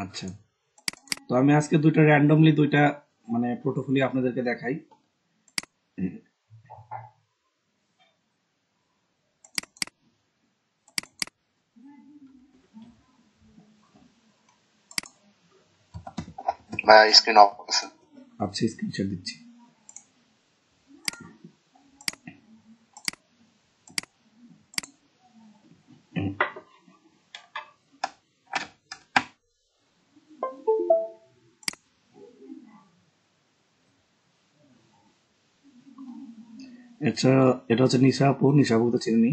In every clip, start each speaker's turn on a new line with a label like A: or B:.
A: আচ্ছা, তো আমি আজকে দুইটা র্যান্ডমলি দুইটা মানে পোর্টফোলিও আপনাদেরকে দেখাই।
B: ভাই স্ক্রিন অফ আছে।
A: আচ্ছা, স্ক্রিনশট দিচ্ছি। এটা হচ্ছে নিশা আপু। নিশা আপু তো চিনি।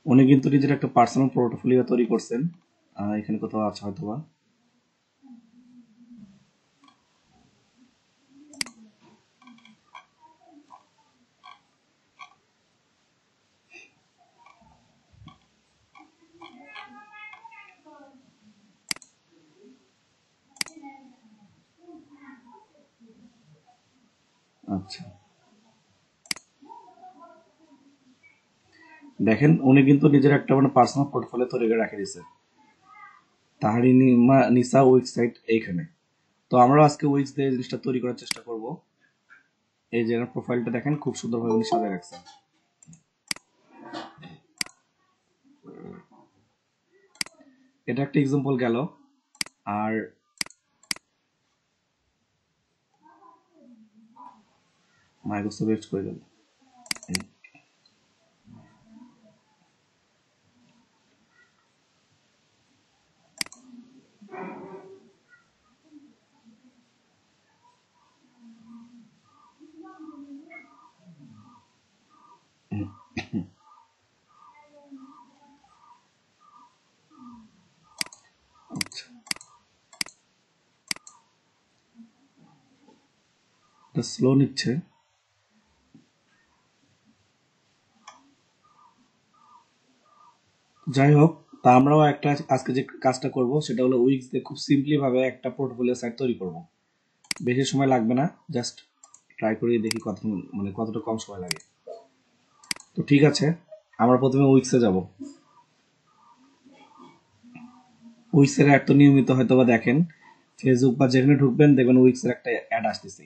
A: উনি কিন্তু নিজের একটা পার্সোনাল পোর্টফোলিও তৈরি করছেন, এখানে কোথাও আছে হয়তোবা। আচ্ছা, দেখেন উনি কিন্তু নিজের একটা মানে পার্সোনাল পোর্টফোলিও তৈরি করে রেখে দিয়েছে, তাহারি নিসা ওয়েবসাইট এইখানে। তো আমরা আজকে উইক্স দিয়ে জিনিসটা তৈরি করার চেষ্টা করব। এই যে প্রোফাইলটা দেখেন, খুব সুন্দরভাবে উনি সাজায় রাখছেন। এটা একটা এক্সাম্পল গেল। আর মাইক্রোসফট ওয়েস্ট করে গেল। আচ্ছা, এটা স্লো নিচ্ছে। যাই হোক, তা আমরাও একটা আজকে যে কাজটা করব সেটা হলো উইক্স দিয়ে খুব সিম্পলি ভাবে একটা পোর্টফোলিও সাইট তৈরি করব। বেশি সময় লাগবে না, জাস্ট ট্রাই করে দেখি কত মানে কতটা কম সময় লাগে। তো ঠিক আছে, আমরা প্রথমে উইক্সে যাব। উইক্সের অ্যাড তো নিয়মিত হয়তো বা দেখেন, ফেসবুক বা যেখানে ঢুকবেন দেখবেন উইক্সের একটা অ্যাড আসতেছে।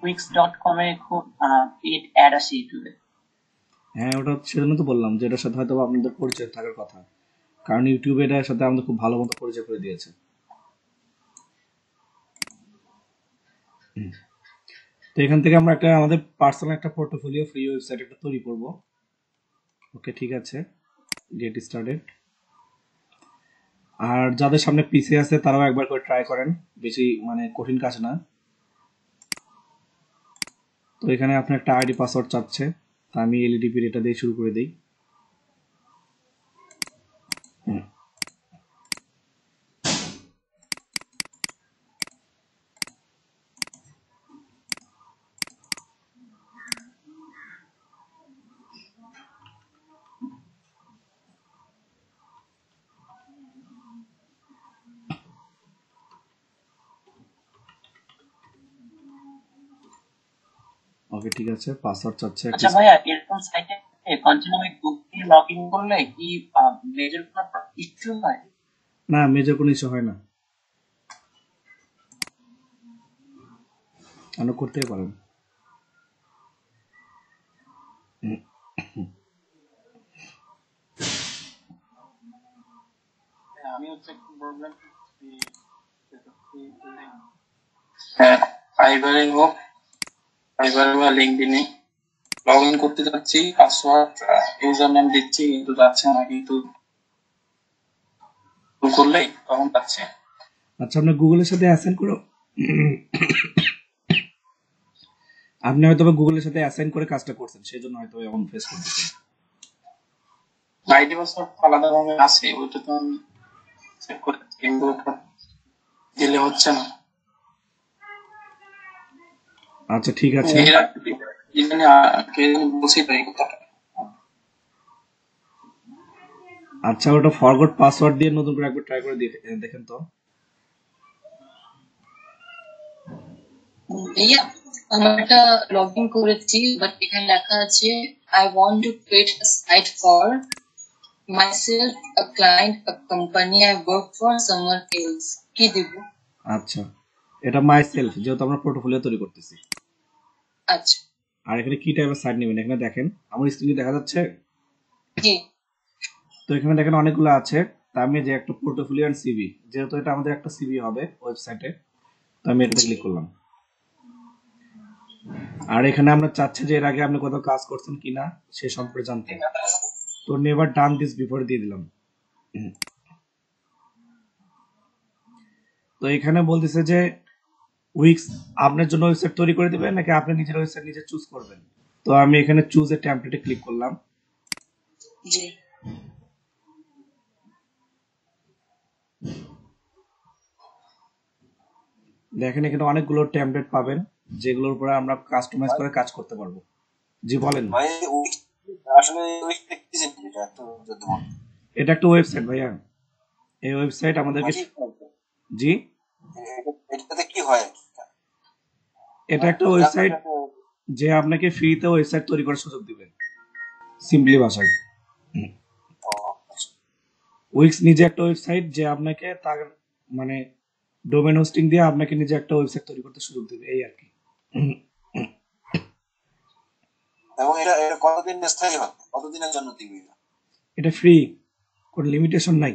C: wix.com এ খুব পেড অ্যাড আসে ইউটিউবে।
A: হ্যাঁ, ওটা সেজন্য তো বললাম যে এটার সাথে হয়তো বা আপনাদের পরিচয় থাকার কথা, কারণ ইউটিউবে এটার সাথে আমাদের খুব ভালো মতো পরিচয় করে দিয়েছে। তো এখান থেকে আমরা একটা আমাদের পার্সোনাল একটা পোর্টফোলিও ফ্রি ওয়েবসাইট একটা তৈরি করব। ওকে, ঠিক আছে, গেট স্টার্টেড। আর যাদের সামনে পিসি আছে তারাও একবার করে ট্রাই করেন, বেশি মানে কঠিন কাজ না। তো এখানে আপনি একটা আইডি পাসওয়ার্ড চাচ্ছে, তা আমি এলইডিপির এটা দিয়ে শুরু করে দিই। ওকে, ঠিক আছে, পাসওয়ার্ড চাচ্ছে।
C: আচ্ছা ভাইয়া, এরকম সাইটে কন্টিনিউ গুগল লগ ইন করলে কি মেজর কোনো ইস্যু হয়?
A: না, মেজর কোনো ইস্যু হয় না, আপনি করতেই পারেন।
C: আমি হচ্ছে একটু প্রবলেম হ্যাঁ, ফাইবারে হোক, ফাইবারে বা লিঙ্কডইনে লগ ইন করতে যাচ্ছি, পাসওয়ার্ড ইউজার নেম দিচ্ছি কিন্তু যাচ্ছে না, কিন্তু করলেই তখন যাচ্ছে।
A: আচ্ছা, আপনি গুগলের সাথে অ্যাসাইন করো, আপনি হয়তো গুগলের সাথে অ্যাসাইন করে কাজটা করছেন, সেই জন্য হয়তো এমন ফেস করতেছেন।
C: আইডি পাসওয়ার্ড আলাদাভাবে আছে, ওইটা তো আমি চেক করে কিন্তু দিলে হচ্ছে না।
A: আচ্ছা, ঠিক আছে,
C: এরা বলছি তো এই কথাটা।
A: আচ্ছা, ওটা ফরগট পাসওয়ার্ড দিয়ে নতুন করে একবার ট্রাই করে দেখেন তো।
B: ভাইয়া আমার একটা লগ ইন করেছি, বাট এখানে লেখা আছে I want to create a site for myself, a client, a company I work for, someone else. কি দিব?
A: আচ্ছা, এটা মাই সেলফ, যেহেতু আমরা পোর্টফোলিও তৈরি করতেছি।
B: আচ্ছা,
A: আর এখানে কি টাইপের সাইট নেবেন এখানে দেখেন, আমার স্ক্রিনে দেখা যাচ্ছে।
B: জি
A: তো এখানে দেখেন অনেকগুলো আছে। তা আমি যে একটা পোর্টফোলিও এন্ড সিভি, যেহেতু এটা আমাদের একটা সিভি হবে ওয়েবসাইটে, তো আমি এটাতে ক্লিক করলাম। আর এখানে আমরা চাচ্ছি যে এর আগে আপনি কোথাও কাজ করছেন কিনা সে সম্পর্কে জানতে। তো নেভার ডান দিস বিফোর দিয়ে দিলাম। তো এখানে বলতেছে যে উইক্স আপনার জন্য ওয়েবসাইট তৈরি করে দিবেন নাকি আপনি নিজের ওয়েবসাইট নিজে চুজ করবেন। তো আমি এখানে চুজ এ টেমপ্লেটে ক্লিক করলাম।
B: জি
A: দেখেন এখানে অনেকগুলো টেমপ্লেট পাবেন, যেগুলোর উপরে আমরা কাস্টমাইজ করে কাজ করতে পারবো। জি বলেন।
D: ভাই আসলে উইকটা কি জিনিস এটা একটু যদি বলেন।
A: এটা একটা ওয়েবসাইট ভাইয়া, এই ওয়েবসাইট আমাদেরকে। জি,
D: এটাতে কি হয়?
A: এটা একটা ওয়েবসাইট যে আপনাকে ফ্রিতে ওয়েবসাইট তৈরি করার সুযোগ দিবে, সিম্পলি ভাষায়। উইক্স নিজে একটা ওয়েবসাইট যে আপনাকে তার মানে ডোমেন হোস্টিং দিয়ে আপনাকে নিজে একটা ওয়েবসাইট তৈরি করতে সুযোগ দেবে, এই আর কি।
D: এবং এটা এটা কতদিন স্থায়ী হবে, কতদিনের জন্য দিবি?
A: এটা ফ্রি, কোনো লিমিটেশন নাই।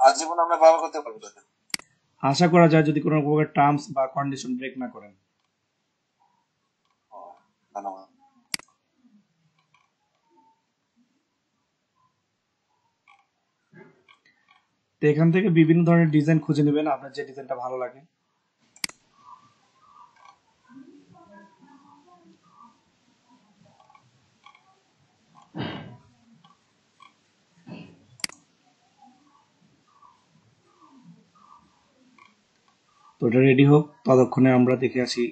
D: আজীবন আমরা ব্যবহার করতে পারবো তো?
A: আশা করা যায় যদি কোনো প্রকার টার্মস বা কন্ডিশন ব্রেক না করেন।
D: ধন্যবাদ।
A: তো এখান থেকে বিভিন্ন ধরনের ডিজাইন খুঁজে নেবেন, আপনার যে ডিজাইনটা ভালো লাগে। তো এটা রেডি হোক, ততক্ষণে আমরা দেখে আসি।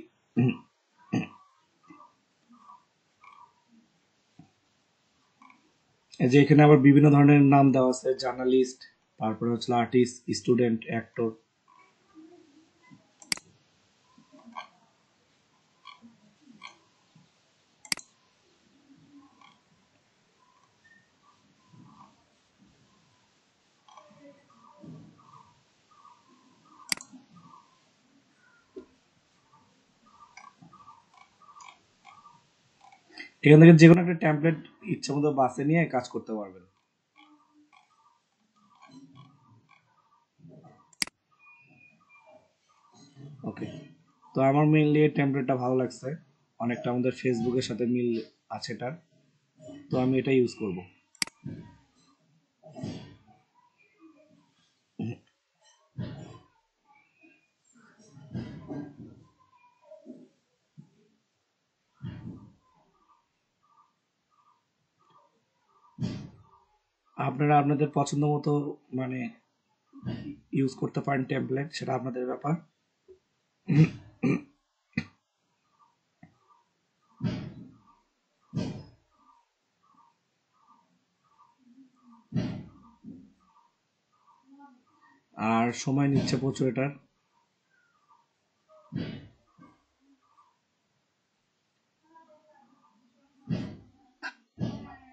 A: এই যে এখানে আবার বিভিন্ন ধরনের নাম দেওয়া আছে, জার্নালিস্ট, তারপরে হচ্ছে আর্টিস্ট, স্টুডেন্ট, অ্যাক্টর। এখান থেকে যে কোনো একটা টেমপ্লেট ইচ্ছা মতো বাছে নিয়ে কাজ করতে পারবেন। ওকে, তো আমার মেইনলি এই টেমপ্লেটটা ভালো লাগছে, অনেকটা আমাদের ফেসবুকের সাথে মিল আছে এটার, তো আমি এটা ইউজ করব। আপনারা আপনাদের পছন্দ মতো মানে ইউজ করতে পারেন টেমপ্লেট, সেটা আপনাদের ব্যাপার। আর সময় নিচ্ছে প্রচুর এটার।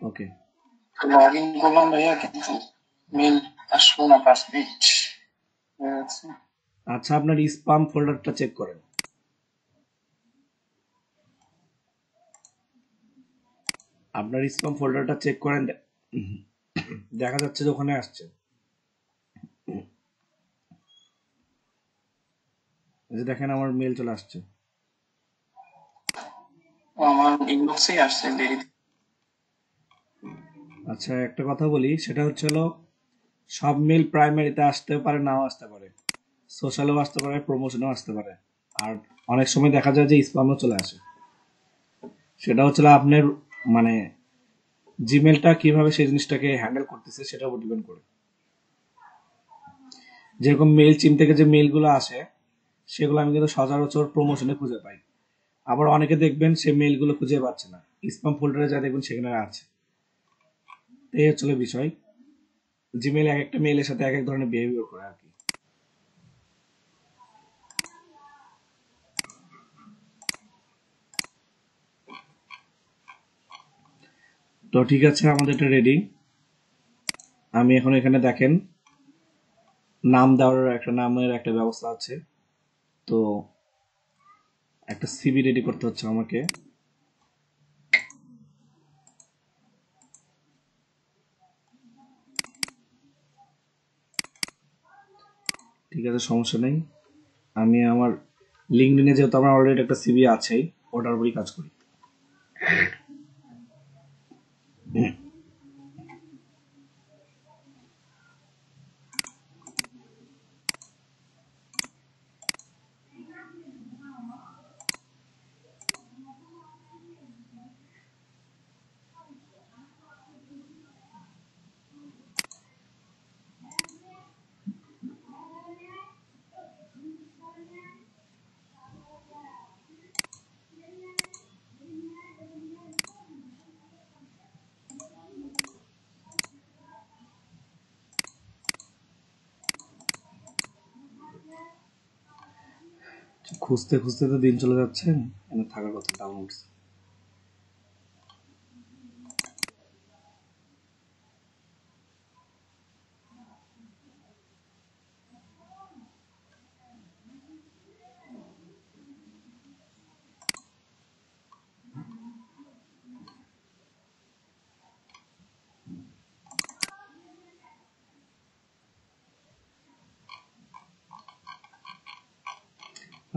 A: ওকে,
C: লগ ইন করলাম ভাইয়া, কিন্তু মেল আসলো না 5 মিনিট।
A: আচ্ছা, আপনার স্পাম ফোল্ডারটা চেক করেন। আপনার স্পাম ফোল্ডারটা চেক করেন, দেখা যাচ্ছে যে ওখানে আসছে। এই যে দেখেন আমার মেল চলে আসছে।
C: আমার ইনবক্সেই আসছে দেরিতে।
A: আচ্ছা, একটা কথা বলি, সেটা হচ্ছে হলো সব মেল প্রাইমারিতে আসতে পারে, নাও আসতে পারে, সোশ্যালেও আসতে পারে, প্রমোশনেও আসতে পারে, আর অনেক সময় দেখা যায় যে স্পামও চলে আসে। সেটা হচ্ছে আপনার মানে জিমেলটা কিভাবে সেই জিনিসটাকে হ্যান্ডেল করতেছে সেটার উপর ডিপেন্ড করে। যেরকম মেল চিম থেকে যে মেলগুলো আসে সেগুলো আমি কিন্তু সচরাচর প্রমোশনে খুঁজে পাই, আবার অনেকে দেখবেন সে মেলগুলো খুঁজে পাচ্ছে না, স্পাম ফোল্ডারে যা দেখবেন সেখানে আছে। এই হচ্ছে বিষয়, জিমেইল এক একটা মেইলের সাথে এক এক ধরনের বিহেভিয়ার করে আর কি। তো ঠিক আছে, আমাদের এটা রেডি। আমি এখন এখানে দেখেন নাম দেওয়ার একটা নামের একটা ব্যবস্থা আছে। তো একটা সিভি রেডি করতে হচ্ছে আমাকে। ঠিক আছে, সমস্যা নেই। আমি আমার লিঙ্কডইনে যেহেতু আমার অলরেডি একটা সিভি আছেই, ওটার উপরই কাজ করি। খুঁজতে খুঁজতে তো দিন চলে যাচ্ছে, এখানে থাকার কথা ডাউনলোডস।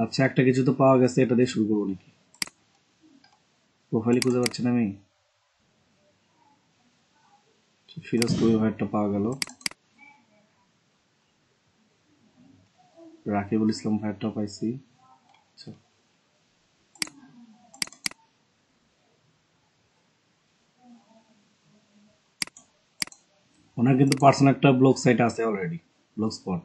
A: আচ্ছা, একটা কিছু তো পাওয়া গেছে, এটা দিয়ে শুরু করবো নাকি? প্রোফাইলে খুঁজে পাচ্ছি না আমি। ফিরোজ কবির ভাইয়েরটা পাওয়া গেল, রাকিবুল ইসলাম ভাইয়েরটাও পাইছি। আচ্ছা, ওনার কিন্তু পার্সোনাল একটা ব্লগ সাইট আছে অলরেডি, ব্লগ স্পট।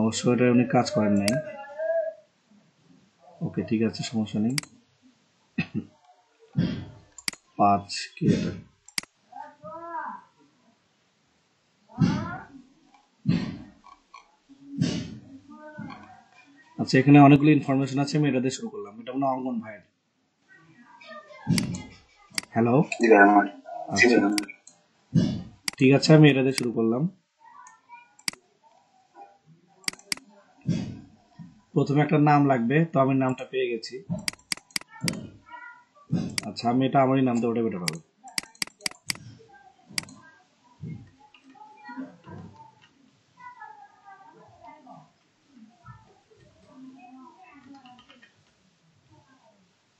A: অবশ্য এটা উনি কাজ করেন নাই। ওকে, ঠিক আছে, সমস্যা নেই। 5 কি এটা? আচ্ছা, এখানে অনেকগুলো ইনফরমেশন আছে, আমি এটা দিয়ে শুরু করলাম। এটা মনে হয় অঙ্গন ভাইয়ের। হ্যালো, আচ্ছা ঠিক আছে, আমি এটা দিয়ে শুরু করলাম। প্রথমে একটা নাম লাগবে, তো আমি নামটা পেয়ে গেছি। আচ্ছা, আমি এটা আমারই নাম দিয়ে ওটা বেটার হবে।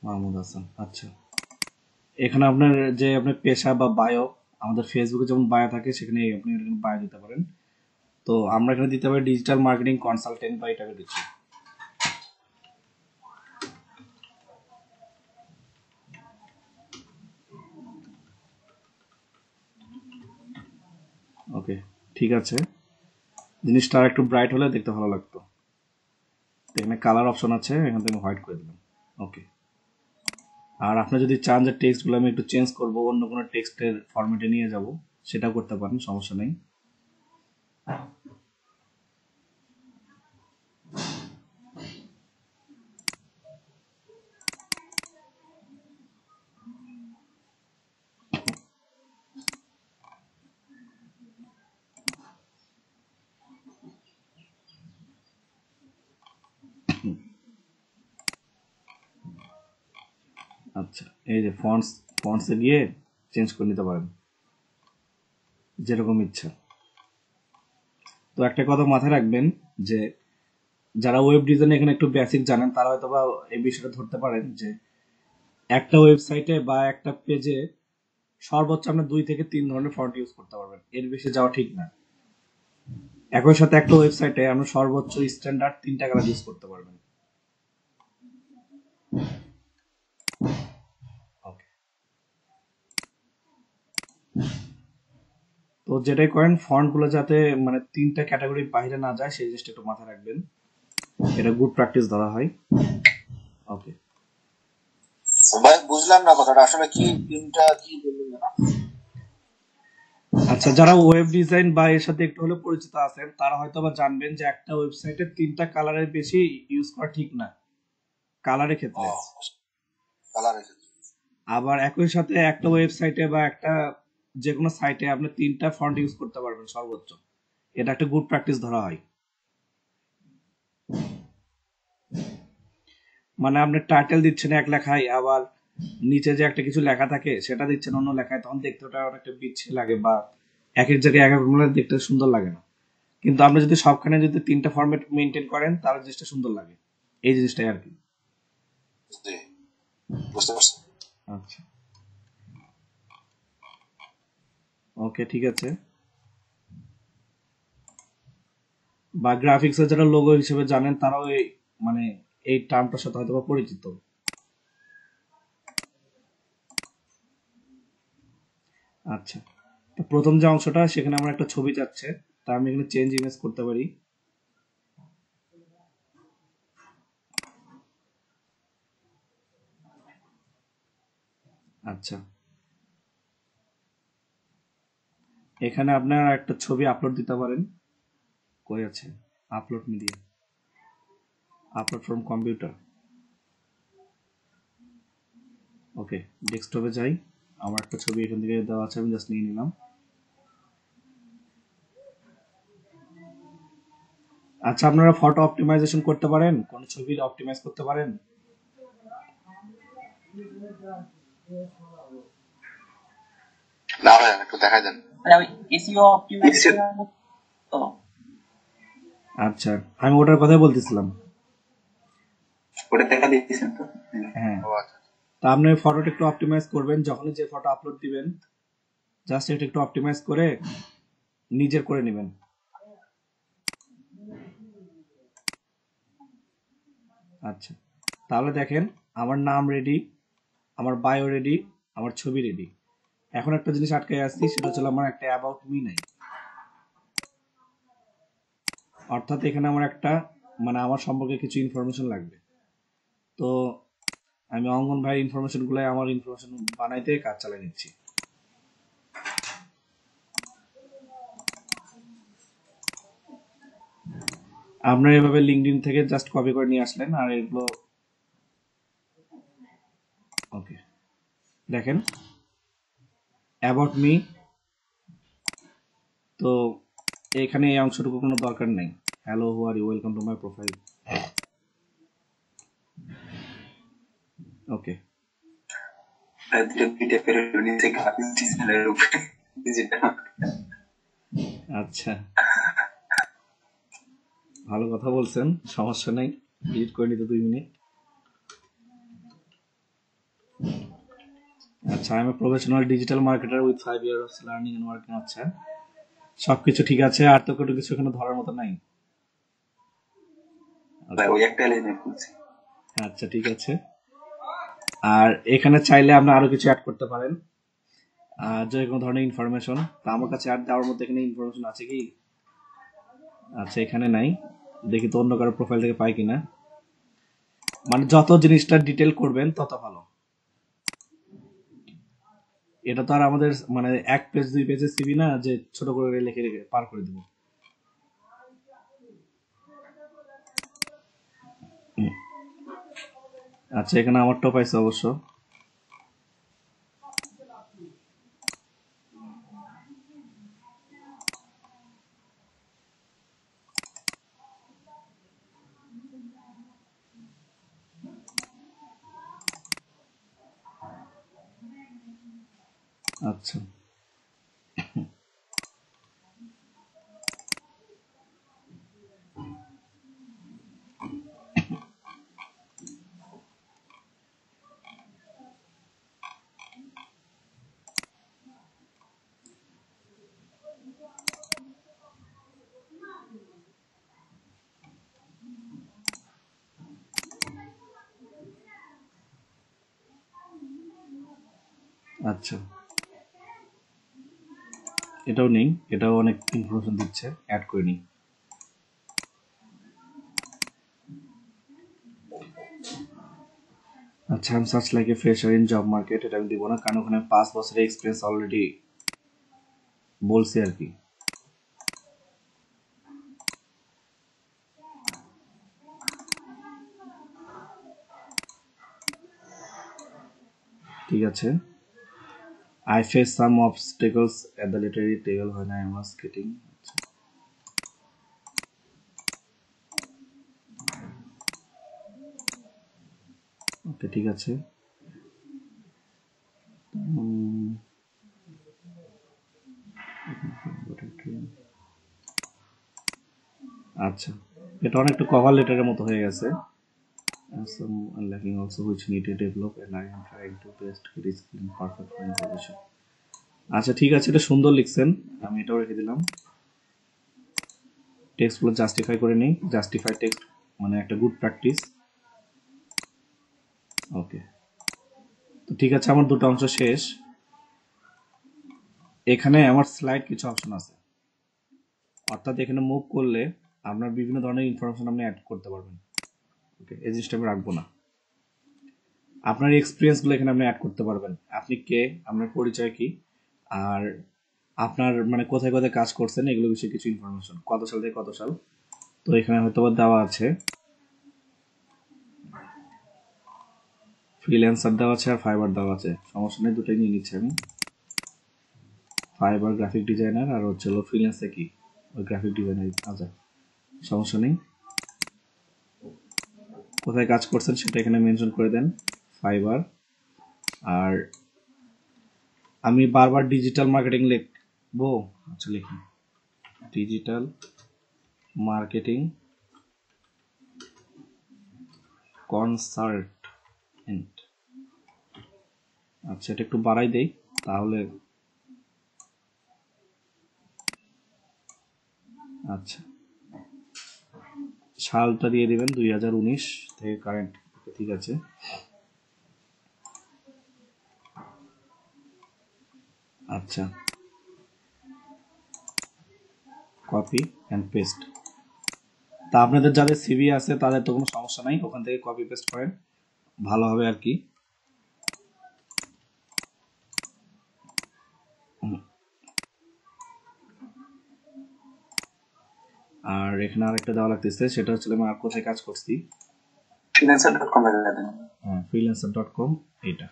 A: মাহমুদ হাসান। আচ্ছা, এখানে আপনার যে আপনার পেশা বা বায়ো, আমাদের ফেসবুকে যেমন বায়ো থাকে, সেখানে আপনি বায়ো দিতে পারেন। তো আমরা এখানে দিতে পারি ডিজিটাল মার্কেটিং কনসালটেন্ট, বা এটাকে দিচ্ছি। ওকে, ঠিক আছে। জিনিসটা আর একটু ব্রাইট হলে দেখতে ভালো লাগতো। এখানে কালার অপশন আছে, এখান থেকে হোয়াইট করে দিলাম। ওকে। আর আপনি যদি চান যে টেক্সটগুলো আমি একটু চেঞ্জ করব, অন্য কোনো টেক্সটের ফরম্যাটে নিয়ে যাব, সেটাও করতে পারেন, সমস্যা নেই। আচ্ছা, এই যে ফন্টসে গিয়ে চেঞ্জ করে নিতে পারেন যেরকম ইচ্ছা। তো একটা কথা মাথায় রাখবেন যে যারা ওয়েব ডিজাইন এখানে একটু বেসিক জানেন, তারা হয়তো বা এই বিষয়টা ধরতে পারেন যে একটা ওয়েবসাইটে বা একটা পেজে সর্বোচ্চ আপনি 2 থেকে 3 ধরনের ফন্ট ইউজ করতে পারবেন, এর বেশি যাওয়া ঠিক না। একই সাথে একটা ওয়েবসাইটে আপনি সর্বোচ্চ স্ট্যান্ডার্ড 3টা কালার ইউজ করতে পারবেন। ওকে, তো যেটাই করেন ফন্ট গুলো যাতে মানে 3টা ক্যাটাগরির বাইরে না যায়, সেই জিনিসটা একটু মাথায় রাখবেন। এটা গুড প্র্যাকটিস ধরা হয়। ওকে,
D: ভাই বুঝলাম না কথাটা আসলে কি তিনটা কি বললেন না?
A: আচ্ছা, যারা ওয়েব ডিজাইন বা এর সাথে একটু হলেও পরিচিত আছেন তারা হয়তো বা জানবেন যে একটা ওয়েবসাইটে 3টা কালারের বেশি ইউজ করা ঠিক না কালারের
D: ও
A: ক্ষেত্রে।
D: কালার
A: আবার একই সাথে একটা ওয়েবসাইটে বা একটা যে কোনো সাইটে আপনি 3টা ফন্ট ইউজ করতে পারবেন সর্বোচ্চ। এটা একটা গুড প্র্যাকটিস ধরা হয়। মানে আপনি টাইটেল দিচ্ছেন এক লেখায়, আবার নিচে যে একটা কিছু লেখা থাকে সেটা দিচ্ছেন অন্য লেখায়, তখন দেখতে ওটা অনেকটা বিচ্ছিরি লাগে বা এক এক জায়গায় এক এক রকমের দেখতে সুন্দর লাগে না। কিন্তু আপনি যদি সবখানে যদি 3টা ফরম্যাট মেনটেন করেন তাহলে জিনিসটা সুন্দর লাগে। এই জিনিসটাই আর কি।
D: জি বুঝতে পারছি।
A: আচ্ছা, ওকে, ঠিক আছে। বা গ্রাফিক্সের যারা লোগো হিসেবে জানেন তারাও এই মানে এই টার্মটার সাথে হয়তো বা পরিচিত। আচ্ছা, তো প্রথম যে অংশটা সেখানে আমার একটা ছবি চাচ্ছে, তা আমি এখানে চেঞ্জ ইমেজ করতে পারি। আচ্ছা, এখানে আপনার একটা ছবি আপলোড দিতে পারেন। কই আছে? Upload media, upload from computer. Okay, ডেস্কটপে যাই। আমার একটা ছবি এখান থেকে দেওয়া আছে, আমি জাস্ট নিয়ে নিলাম। আচ্ছা, আপনারা ফটো অপটিমাইজেশন করতে পারেন? কোন ছবি অপটিমাইজ করতে পারেন?
D: না ভাই একটু দেখা যান।
C: মানে আমি এসইও অপটিমাইজেশন তো
A: আচ্ছা, আমি ওটার কথাই বলতেছিলাম।
C: ওটা দেখা দিয়েছেন তো।
A: হ্যাঁ,
D: ও আচ্ছা
A: তা আপনি ফটোটা একটু অপটিমাইজ করবেন, যখনই যে ফটো আপলোড দিবেন জাস্ট এটা একটু অপটিমাইজ করে নিজের করে নেবেন। আচ্ছা, তাহলে দেখেন আমার নাম রেডি, আমার বায়ো রেডি, আমার ছবি রেডি। এখন একটা জিনিস আটকে আসছি, সেটা হচ্ছে আমার একটা অ্যাবাউট মি নাই। অর্থাৎ এখানে আমার একটা মানে আমার সম্পর্কে কিছু ইনফরমেশন লাগবে। তো আমি অঙ্গন ভাইয়ের ইনফরমেশন গুলো আমার ইনফরমেশন বানাইতে কাজ চালিয়ে নিচ্ছি। আপনারা এভাবে লিঙ্কডইন থেকে জাস্ট কপি করে নিয়ে আসলেন আর এগুলো ওকে দেখেন অ্যাবাউট মি। তো এখানে এই অংশটুকু কোনো দরকার নেই। Hello, who are you, welcome to my profile. Okay, আচ্ছা, ভালো কথা বলছেন, সমস্যা নেই, এডিট করে নিতে 2 মিনিট। আচ্ছা, I am a professional digital marketer with 5 year of learning and working. আচ্ছা, সবকিছু ঠিক আছে, আর তো কোনো কিছু এখানে ধরার মতো নাই।
C: ওই একটা লাইনে বলছি।
A: আচ্ছা, ঠিক আছে। আর এখানে চাইলে আপনি আরো কিছু অ্যাড করতে পারেন, যে কোনো ধরনের ইনফরমেশন। তা আমার কাছে অ্যাড দেওয়ার মধ্যে এখানে ইনফরমেশন আছে কি? আচ্ছা, এখানে নাই। দেখি তো অন্য কারো প্রোফাইল থেকে পাই কিনা। মানে যত জিনিসটা ডিটেল করবেন তত ভালো। এটা তো আর আমাদের মানে 1 পেজ 2 পেজের সিভি না যে ছোট করে লিখে রেখে পার করে দিব। আচ্ছা, এখানে আমারটাও পাইছে অবশ্য। আচ্ছা, আচ্ছা, এটাও নেই, এটাও অনেক ইনফরমেশন দিচ্ছে, অ্যাড করে নিই। আচ্ছা, I M such like a fresher in job market, এটা আমি দিব না, কারণ ওখানে 5 বছরের এক্সপিরিয়েন্স অলরেডি বলছি আর কি। ঠিক আছে। I faced some obstacles at the literary table when I was getting. ওকে, ঠিক আছে। আচ্ছা, এটা অনেকটা কভার লেটারের মতো হয়ে গেছে। Some lacking also which need to develop and I am trying to best get skill in perfect for position. আচ্ছা, ঠিক আছে, এটা সুন্দর লিখছেন, আমি এটাও রেখে দিলাম। টেক্সটগুলো জাস্টিফাই করে নেই, জাস্টিফাই টেক্সট মানে একটা গুড প্র্যাকটিস। ওকে, তো ঠিক আছে, আমার দুটো অংশ শেষ। এখানে আমার স্লাইড কিছু অপশন আছে, অর্থাৎ এখানে মুভ করলে আপনার বিভিন্ন ধরনের ইনফরমেশন আপনি অ্যাড করতে পারবেন। ওকে, এই জিনিসটা আমি রাখবো না। আপনার এক্সপিরিয়েন্সগুলো এখানে আপনি অ্যাড করতে পারবেন, আপনি কে, আপনার পরিচয় কি, আর আপনার মানে কোথায় কোথায় কাজ করছেন এগুলো বিষয়ে কিছু ইনফরমেশন, কত সাল থেকে কত সাল। তো এখানে হয়তো দেওয়া আছে ফ্রিল্যান্সার দেওয়া আছে আর ফাইবার দেওয়া আছে, সমস্যা নেই, দুটোই নিয়ে নিচ্ছি আমি। ফাইবার গ্রাফিক ডিজাইনার আর হচ্ছে ফ্রিল্যান্সে কি ওই গ্রাফিক ডিজাইনার। আচ্ছা, সমস্যা নেই, কোথায় কাজ করছেন সেটা এখানে মেনশন করে দেন, ফাইবার। আর আমি বারবার ডিজিটাল মার্কেটিং লিখবো, আচ্ছা লিখি ডিজিটাল মার্কেটিং কনসালটেন্ট। আচ্ছা, এটা একটু বাড়াই দেই তাহলে। আচ্ছা, সালটা দিয়ে দিবেন 2019 থেকে কারেন্ট। ঠিক আছে, আচ্ছা, কপি অ্যান্ড পেস্ট। তা আপনাদের যাদের সিভি আছে তাদের তো কোনো সমস্যা নাই, ওখান থেকে কপি পেস্ট করেন, ভালো হবে আর কি। আর এখানে আরেকটা দেওয়া লাগতেছে, সেটা হচ্ছে আমি আর কোথায় কাজ করছি,
C: freelancer.com এ দেন।
A: হ্যাঁ, freelancer.com, এটা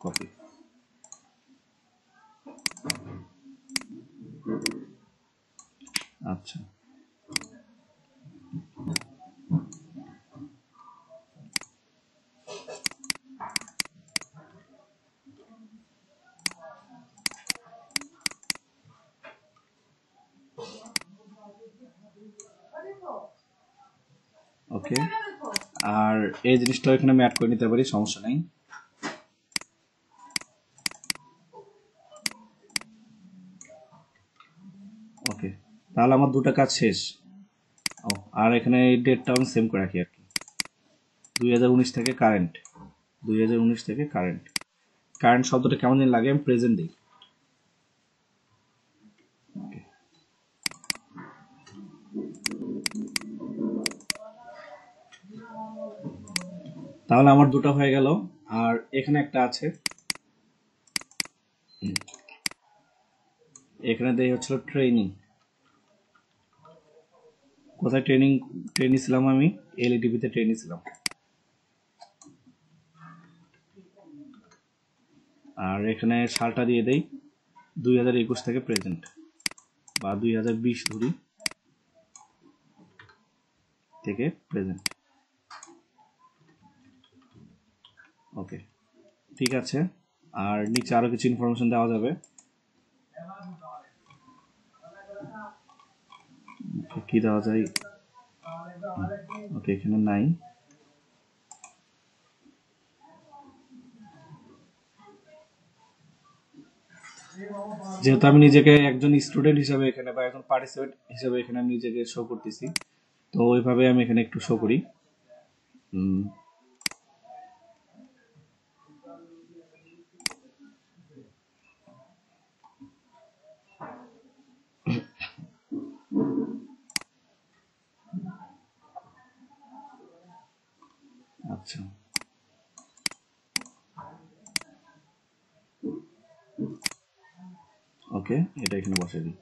A: কপি। আচ্ছা, ওকে। আর এই জিনিসটা এখানে আমি অ্যাড করে নিতে পারি, সমস্যা নেই। ওকে, তাহলে আমার দুটো কাজ শেষ। ও, আর এখানে এই ডেটটা আমি সেম করে রাখি আর কি, 2019 থেকে কারেন্ট, 2019 থেকে কারেন্ট। কারেন্ট শব্দটা কেমন দিন লাগে, আমি প্রেজেন্ট দিই। ওকে, তাহলে আমার দুটো হয়ে গেল। আর এখানে একটা আছে, এখানে দেই হচ্ছিল ট্রেনিং। কোথায় ট্রেনিং ছিলাম আমি, এলইডিবিতে ট্রেনিং ছিলাম। আর এখানে সালটা দিয়ে দেই 2021 থেকে প্রেজেন্ট, বা 2020 ধরি থেকে প্রেজেন্ট। ওকে, ঠিক আছে। আর নিচে আরো কিছু ইনফরমেশন দেওয়া যাবে, কি দেওয়া যায়। ওকে, এখানে নাই। যেহেতু আমি নিজেকে একজন স্টুডেন্ট হিসেবে এখানে বা একজন পার্টিসিপেন্ট হিসেবে এখানে আমি নিজেকে শো করতেছি, তো ওইভাবে আমি এখানে একটু শো করি। আচ্ছা ওকে, এটা এখানে বসে দিই।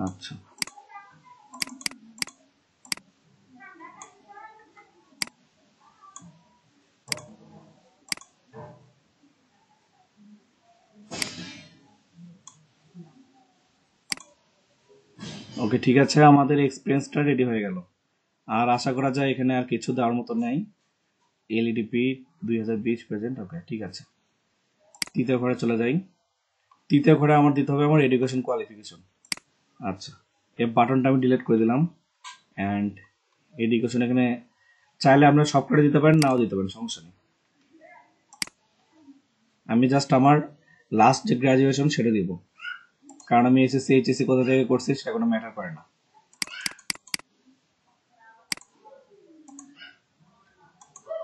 A: আচ্ছা ওকে, ঠিক আছে, আমাদের এক্সপিরিয়েন্সটা রেডি হয়ে গেল। আর আশা করা যায় এখানে আর কিছু দেওয়ার মতো নেই। এলইডিপি 2020 প্রেজেন্ট, ওকে ঠিক আছে। তৃতীয় ঘরে চলে যাই। তৃতীয় ঘরে আমার দিতে হবে আমার এডুকেশন কোয়ালিফিকেশন। আচ্ছা, এই বাটনটা আমি ডিলিট করে দিলাম। অ্যান্ড এডুকেশন এখানে চাইলে আপনারা সবকটা দিতে পারেন, নাও দিতে পারেন, সমস্যা নেই। আমি জাস্ট আমার লাস্ট যে গ্রাজুয়েশন সেটা দিব, কারণ আমি এসএসসি এইচএসসি কোথা থেকে করছি সেটা কোনো ম্যাটার করে না।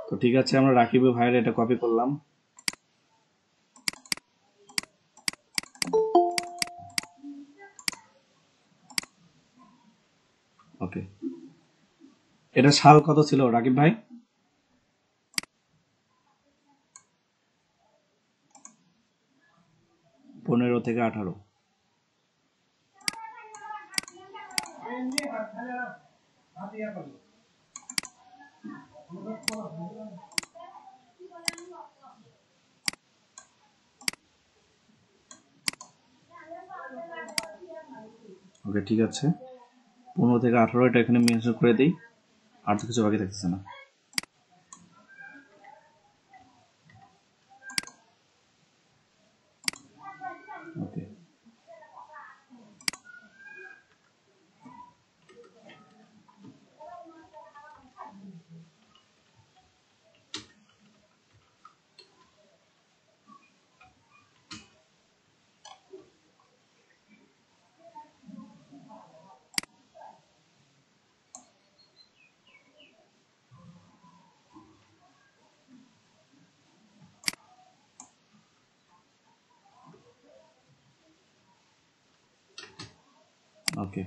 A: তো ঠিক আছে, আমরা রাকিব ভাইয়ের এটা কপি করলাম। ওকে, এটা সাল কত ছিল রাকিব ভাই? 15 থেকে 18। ওকে ঠিক আছে, 15 থেকে 18 এটা এখানে মেনশন করে দিই, আর তো কিছু বাকি থাকতেছে না। ওকে ওকে,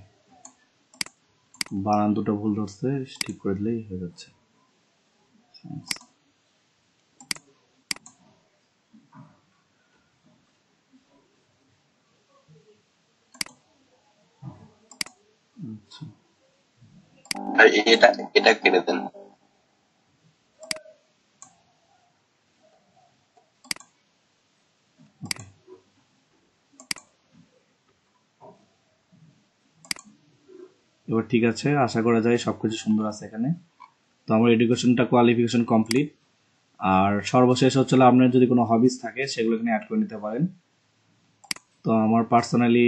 A: বানান দুটো ভুল ধরছে, ঠিক করে দিলেই হয়ে যাচ্ছে। আচ্ছা
D: আর এটা এটা কেটে দেন।
A: ওকে, এবার ঠিক আছে, আশা করা যায় সবকিছু সুন্দর আছে এখানে। তো আমার এডুকেশনটা কোয়ালিফিকেশন কমপ্লিট। আর সর্বশেষ হচ্ছে আপনার যদি কোনো হবিস থাকে সেগুলো এখানে অ্যাড করে নিতে পারেন। তো আমার পার্সোনালি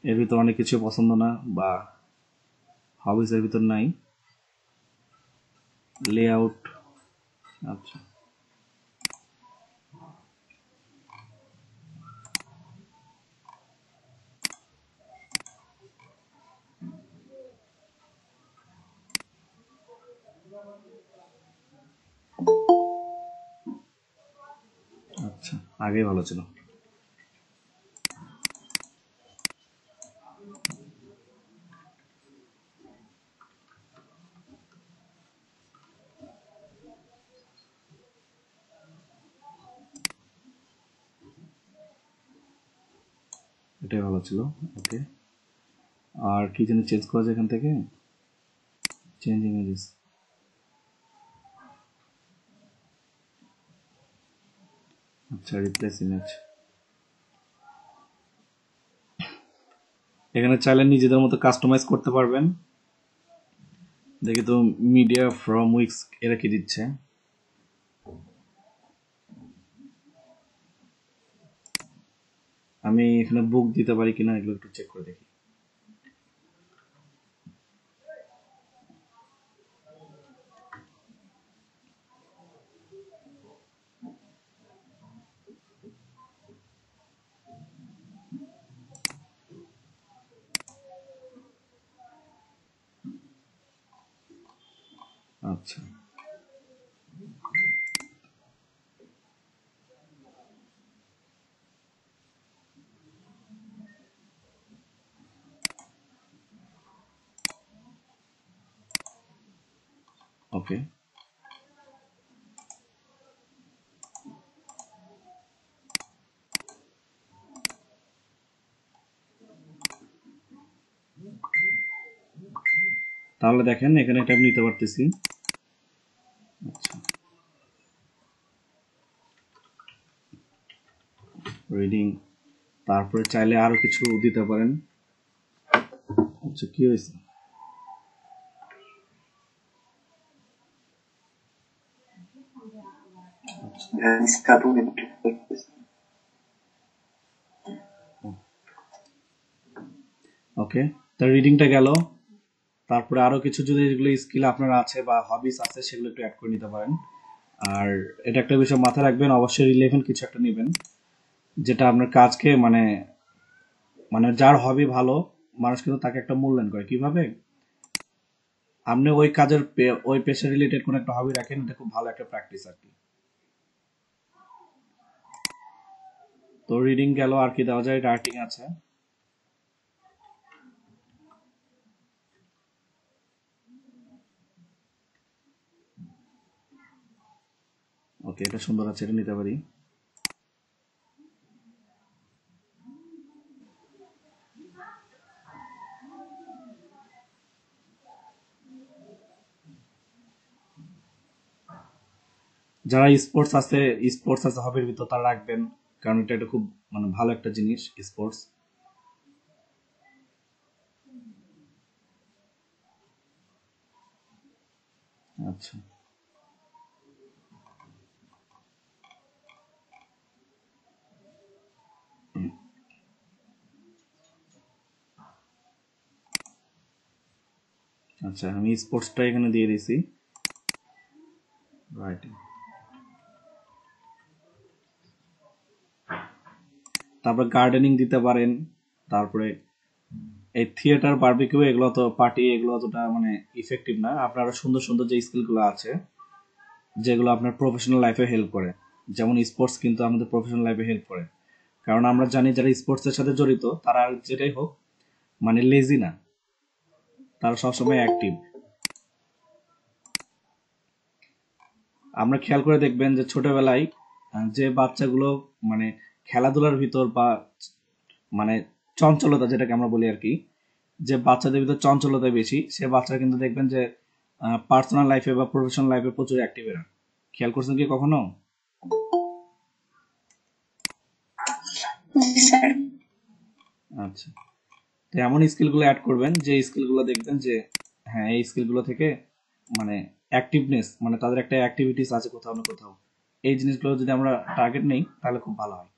A: এর ভিতর অনেক কিছু পছন্দ না, বা হবিস এর ভিতর নাই। লেআউট, আচ্ছা আচ্ছা, আগেই ভালো ছিল। এটাই ভালো ছিল। ওকে, আর কি যেন চেঞ্জ করা যায় এখান থেকে? চেঞ্জ ইমেজেস, আচ্ছা রিপ্লেস ইমেজ। এখানে চাইলে নিজেদের মতো কাস্টমাইজ করতে পারবেন। দেখি তো মিডিয়া ফ্রম উইক্স এরা কি দিচ্ছে। আমি এখানে বুক দিতে পারি কিনা এগুলো একটু চেক করে দেখি। আচ্ছা ওকে তাহলে দেখেন এখানে এটা আমি নিতে পারতেছি আচ্ছা রিডিং তারপরে চাইলে আরো কিছু দিতে পারেন আচ্ছা কি হয়েছে ওকে তার রিডিংটা গেল তারপরে আরো কিছু যদি যেগুলো স্কিল আপনার আছে বা হবিস আছে সেগুলো একটু অ্যাড করে নিতে পারেন আর এটা একটা বিষয় মাথায় রাখবেন অবশ্যই রিলেভেন্ট কিছু একটা নেবেন যেটা আপনার কাজকে মানে মানে যার হবি ভালো মানুষ কিন্তু তাকে একটা মূল্যায়ন করে কিভাবে আপনি ওই কাজের ওই পেশা রিলেটেড কোন একটা হবি রাখেন এটা খুব ভালো একটা প্র্যাকটিস আর কি তো রিডিং গেল আর কি দেওয়া যায় রাইটিং আছে ওকে এটা সুন্দর আছে এটা নিতে পারি যারা স্পোর্টস আছে হবির ভিতর তারা রাখবেন কারণ এটা একটা খুব মানে ভালো একটা জিনিস স্পোর্টস আচ্ছা আচ্ছা আমি স্পোর্টসটা এখানে দিয়ে দিয়েছি রাইটিং তারপরে গার্ডেনিং দিতে পারেন তারপরে এই থিয়েটার বারবিকিউ এগুলো তো পার্টি এগুলো অতটা মানে ইফেক্টিভ না আপনার সুন্দর সুন্দর যে স্কিলগুলো আছে যেগুলো আপনার প্রফেশনাল লাইফে হেল্প করে যেমন স্পোর্টস কিন্তু আমাদের প্রফেশনাল লাইফে হেল্প করে কারণ আমরা জানি যারা স্পোর্টসের সাথে জড়িত তারা যেটাই হোক মানে লেজি না তারা সবসময় অ্যাক্টিভ আমরা খেয়াল করে দেখবেন যে ছোটবেলায় যে বাচ্চাগুলো মানে খেলাধুলার ভিতর বা মানে চঞ্চলতা যেটাকে আমরা বলি আর কি যে বাচ্চাদের ভিতর চঞ্চলতা বেশি সে বাচ্চারা কিন্তু দেখবেন যে পার্সোনাল লাইফে বা প্রফেশনাল লাইফে প্রচুর অ্যাক্টিভ এরা খেয়াল করছেন কি কখনো আচ্ছা তো এমন স্কিলগুলো অ্যাড করবেন যে স্কিলগুলো দেখবেন যে হ্যাঁ এই স্কিলগুলো থেকে মানে অ্যাক্টিভনেস মানে তাদের একটা অ্যাক্টিভিটিস আছে কোথাও না কোথাও এই জিনিসগুলো যদি আমরা টার্গেট নেই তাহলে খুব ভালো হয়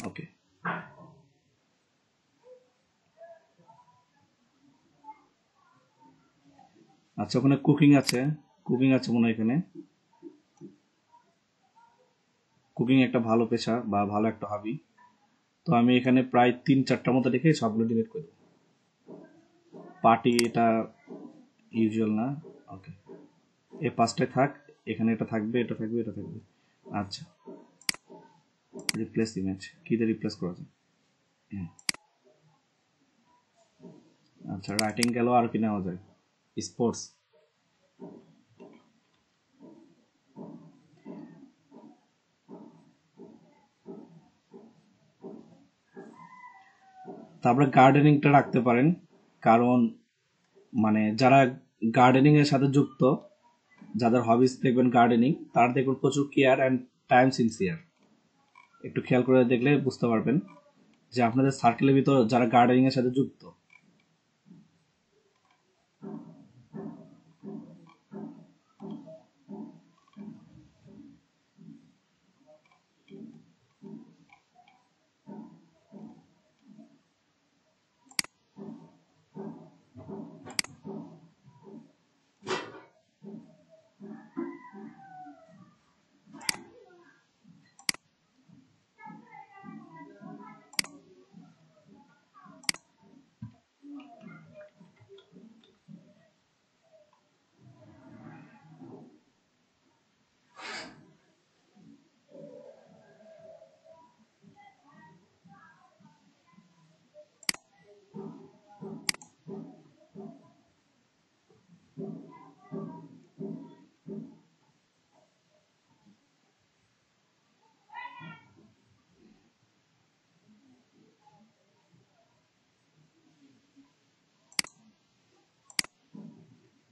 A: ওকে আচ্ছা ওখানে কুকিং আছে মনে হয় এখানে কুকিং একটা ভালো পেশা বা ভালো একটা হবি তো আমি এখানে প্রায় 3-4টা মতো রেখে সবগুলো ডিলিট করে দেবো পার্টি এটা ইউজুয়াল না ওকে এই 5টায় থাক এখানে এটা থাকবে এটা থাকবে এটা থাকবে আচ্ছা রিপ্লেস ইমেজ কি দিয়ে রিপ্লেস করা যায় আচ্ছা রাইটিং গেল আর কি নেওয়া যায় স্পোর্টস তারপরে গার্ডেনিংটা রাখতে পারেন কারণ মানে যারা গার্ডেনিং এর সাথে যুক্ত যাদের হবিস দেখবেন গার্ডেনিং তার দেখবেন প্রচুর কেয়ার অ্যান্ড টাইম সিনসিয়ার একটু খেয়াল করে দেখলে বুঝতে পারবেন যে আপনাদের সার্কেলের ভিতর যারা গার্ডেনিং এর সাথে যুক্ত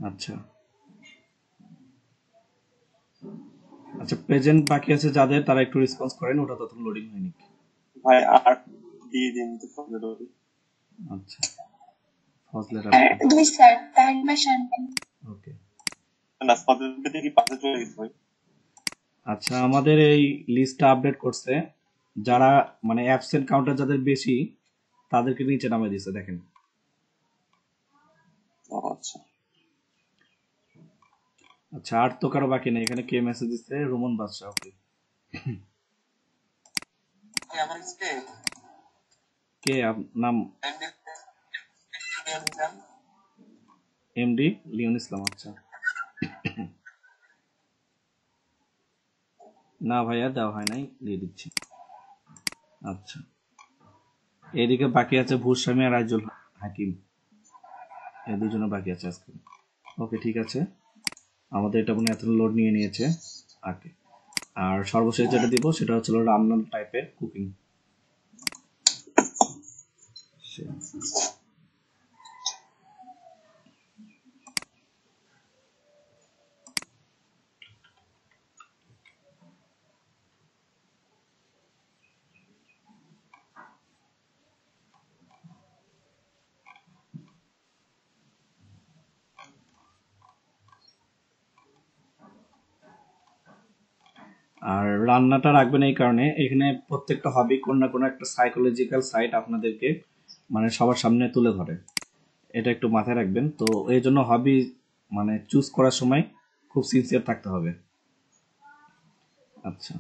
A: আচ্ছা আচ্ছা, প্রেজেন্ট বাকি আছে যাদের, তারা একটু রেসপন্স করেন, ওটা তখন লোডিং হয়নি।
E: ভাই আর দিয়ে দিন তো ফজলের ওরে।
A: আচ্ছা, ফজলের
B: দুই স্যার তাহির ভাই শান্তি।
A: ওকে।
E: না ফজলের দিকে কি পাশে চলে গেছে ভাই?
A: আচ্ছা, আমাদের এই লিস্টটা আপডেট করছে, যারা মানে অ্যাবসেন্ট কাউন্টার যাদের বেশি তাদেরকে নিচে নামিয়ে দিচ্ছে, দেখেন।
E: ও আচ্ছা
A: আচ্ছা, আর তো কারো বাকি নেই। এখানে কে মেসেজ দিচ্ছে? রোমন বাদশা। ওকে,
D: আমার কাছে
A: কে নাম? এমডি লিওন ইসলাম। আচ্ছা, না ভাইয়া দেওয়া হয় নাই, দিয়ে দিচ্ছি। আচ্ছা, এদিকে বাকি আছে ভূস্বামী আর রাইজুল হাকিম, এই দুজনে বাকি আছে আজকে। ওকে, ঠিক আছে, আমাদের এটা মনে এত লোড নিয়ে নিয়েছে আগে। আর সর্বশেষ যেটা দিব সেটা হচ্ছে রান্নার টাইপের কুকিং। আর রান্নাটা রাখবেন এই কারণে, এখানে প্রত্যেকটা হবি কোনো না কোনো একটা সাইকোলজিক্যাল সাইড আপনাদেরকে মানে সবার সামনে তুলে ধরে, এটা একটু মাথায় রাখবেন। তো এই জন্য হবি মানে চুজ করার সময় খুব সিনসিয়ার থাকতে হবে। আচ্ছা,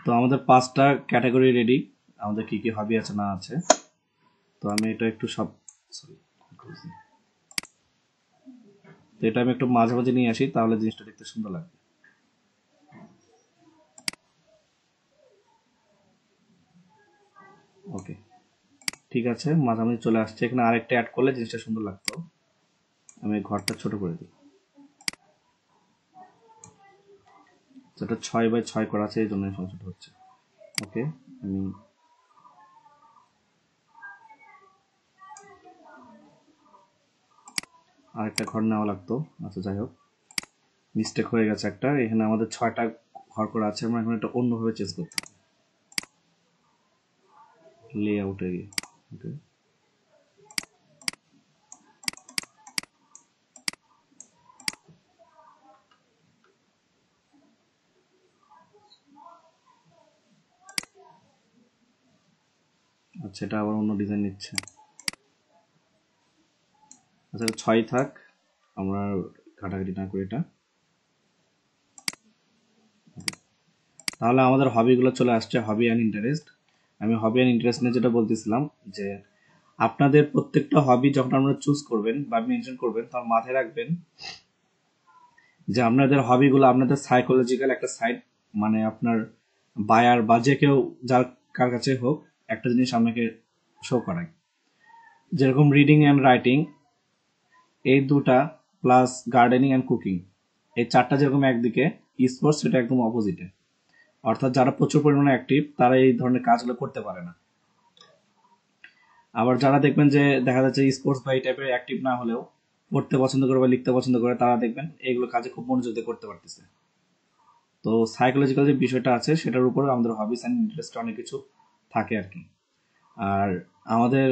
A: তো আমাদের 5টা ক্যাটাগরি রেডি, আমাদের কি কি হবি আছে না আছে। তো আমি এটা একটু সব তো এটা আমি একটু মাঝামাঝি নিয়ে আসি, তাহলে জিনিসটা দেখতে সুন্দর লাগবে। ওকে, ঠিক আছে, মাঝামাঝি চলে আসছে। এখানে আরেকটা অ্যাড করলে জিনিসটা সুন্দর লাগতো। আমি ঘরটা ছোট করে দিই, যেটা 6x6 করা আছে, এই জন্য সমস্যাটা হচ্ছে। ওকে, আমি আরেকটা ঘর নেওয়া লাগতো। আচ্ছা, যাই হোক, মিস্টেক হয়ে গেছে একটা। এখানে আমাদের 6টা ঘর করা আছে, আমরা এখন এটা অন্যভাবে চেঞ্জ করতে হবে লে আউটে গিয়ে। ওকে, আচ্ছা, এটা আবার অন্য ডিজাইন নিচ্ছে। আচ্ছা, 6 থাক, আমরা কাটাকাটি না করি এটা। তাহলে আমাদের হবিগুলো চলে আসছে, হবি অ্যান্ড ইন্টারেস্ট। আমি হবি অ্যান্ড ইন্টারেস্ট নিয়ে যেটা বলতেছিলাম, যে আপনাদের প্রত্যেকটা হবি যখন আপনারা চুজ করবেন বা মেনশন করবেন, তখন মাথায় রাখবেন যে আপনাদের হবিগুলো আপনাদের সাইকোলজিক্যাল একটা সাইড, মানে আপনার বায়ার বা যে কেউ যার কার কাছে হোক একটা জিনিস আপনাকে শো করায়। যেরকম রিডিং অ্যান্ড রাইটিং, এই দুটা প্লাস গার্ডেনিং অ্যান্ড কুকিং, এই 4টা যেরকম একদিকে, স্পোর্টস সেটা একদম অপোজিটে। অর্থাৎ যারা প্রচুর পরিমাণে অ্যাক্টিভ তারা এই ধরনের কাজগুলো করতে পারে না। আবার যারা দেখবেন যে দেখা যাচ্ছে স্পোর্টস বা এই টাইপের অ্যাক্টিভ না হলেও পড়তে পছন্দ করে বা লিখতে পছন্দ করে, তারা দেখবেন এইগুলো কাজে খুব মনোযোগ দিয়ে করতে পারতেছে। তো সাইকোলজিক্যাল যে বিষয়টা আছে সেটার উপর আমাদের হবিস অ্যান্ড ইন্টারেস্ট অনেক কিছু থাকে আর কি। আর আমাদের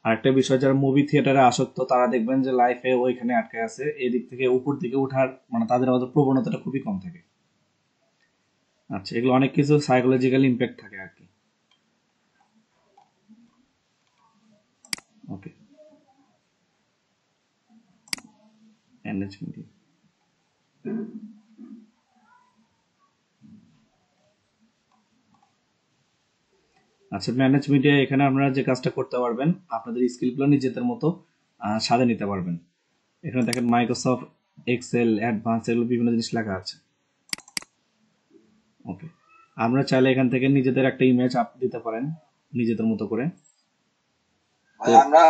A: আরেকটা বিষয়, যারা মুভি থিয়েটারে আসক্ত তারা দেখবেন যে লাইফে ওইখানে আটকে আছে, এই দিক থেকে উপর দিকে ওঠার মানে তাদের আমাদের প্রবণতাটা খুবই কম থাকে। আচ্ছা, এগুলো অনেক কিছু সাইকোলজিক্যাল ইম্প্যাক্ট থাকে আর কি। ওকে, ম্যানেজমেন্ট। আচ্ছা, ম্যানেজ মিডিয়া, এখানে আপনারা যে কাজটা করতে পারবেন, আপনাদের স্কিলগুলো নিজেদের মতো সাজে নিতে পারবেন। এখানে দেখেন মাইক্রোসফট এক্সেল অ্যাডভান্স এগুলো বিভিন্ন জিনিস লেখা আছে। ওকে, আমরা চাইলে এখান থেকে নিজেদের একটা ইমেজ আপ দিতে পারেন নিজেদের মতো করে।
D: ভাই আমরা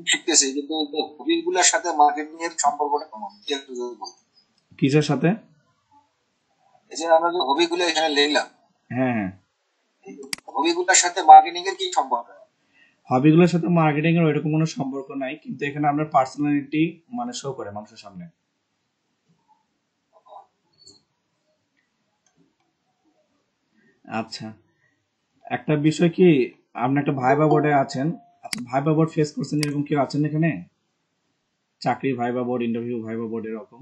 D: শিখতেছি, কিন্তু হবি গুলোর সাথে মার্কেটিং এর সম্পর্কটা কেমন একটু যদি বলেন।
A: কিসের সাথে?
D: এই যে আমরা যে হবি গুলো এখানে লিখলাম,
A: হ্যাঁ হ্যাঁ,
D: হবি গুলোর সাথে মার্কেটিং এর কি সম্পর্ক?
A: হবিগুলোর সাথে মার্কেটিং এর ওইরকম কোনো সম্পর্ক নাই, কিন্তু এখানে আপনার পার্সোনালিটি মানে শো করে মানুষের সামনে। আচ্ছা, একটা বিষয় কি, আপনি একটা ভাইবা বোর্ডে আছেন। আচ্ছা, ভাইবা বোর্ড ফেস করছেন এরকম কেউ আছেন এখানে? চাকরি viva board, interview viva board এরকম?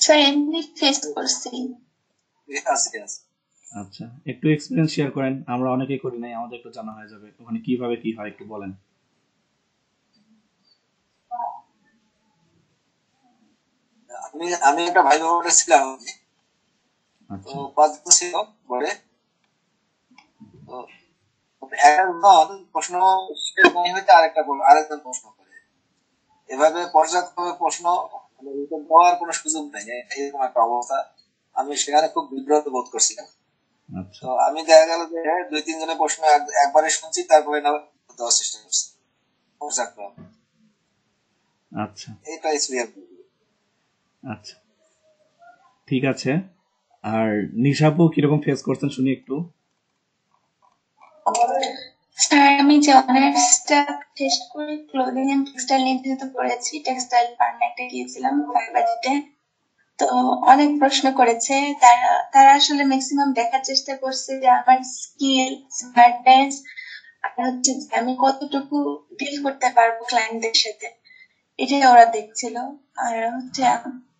B: স্যার এমনি ফেস করছি।
D: আছে আছে।
A: আচ্ছা, একটু এক্সপিরিয়েন্স শেয়ার করেন, আমরা অনেকেই করি নাই, আমাদের একটু জানা হয়ে যাবে ওখানে কিভাবে কি হয়, একটু বলেন।
D: আমি আমি একটা ভাই বোর্ডে ছিলাম, তো
A: আচ্ছা
D: 5 জন ছিল বোর্ডে। তো একজন প্রশ্ন শেষ নাই হইতে আরেকজন প্রশ্ন করে, এভাবে পর্যায়ক্রমে প্রশ্ন মানে উত্তর দেওয়ার কোনো সুযোগ নেই, এরকম একটা অবস্থা। আমি সেখানে খুব বিব্রত বোধ করছিলাম।
A: আচ্ছা
D: তো আমি দেখা গেল যে 2-3 জনের প্রশ্ন একবারে শুনছি, তারপরে না দেওয়ার চেষ্টা করছি পর্যায়ক্রমে।
A: আচ্ছা
D: এইটা এক্সপিরিয়েন্স।
A: আচ্ছা, ঠিক আছে। আর নিশাপু কিরকম ফেস করছেন শুনি একটু।
B: স্যার আমি যে অনার্সটা শেষ করে ক্লোদিং এন্ড টেক্সটাইল নিয়ে যেহেতু পড়েছি, টেক্সটাইল ডিপার্টমেন্টে গিয়েছিলাম বায়োলজিতে। তো অনেক প্রশ্ন করেছে তারা। তারা আসলে ম্যাক্সিমাম দেখার চেষ্টা করছে যে আমার স্কিল, স্মার্টনেস, আর হচ্ছে যে আমি কতটুকু ডিল করতে পারবো ক্লায়েন্টদের সাথে, এটাই ওরা দেখছিল। আর হচ্ছে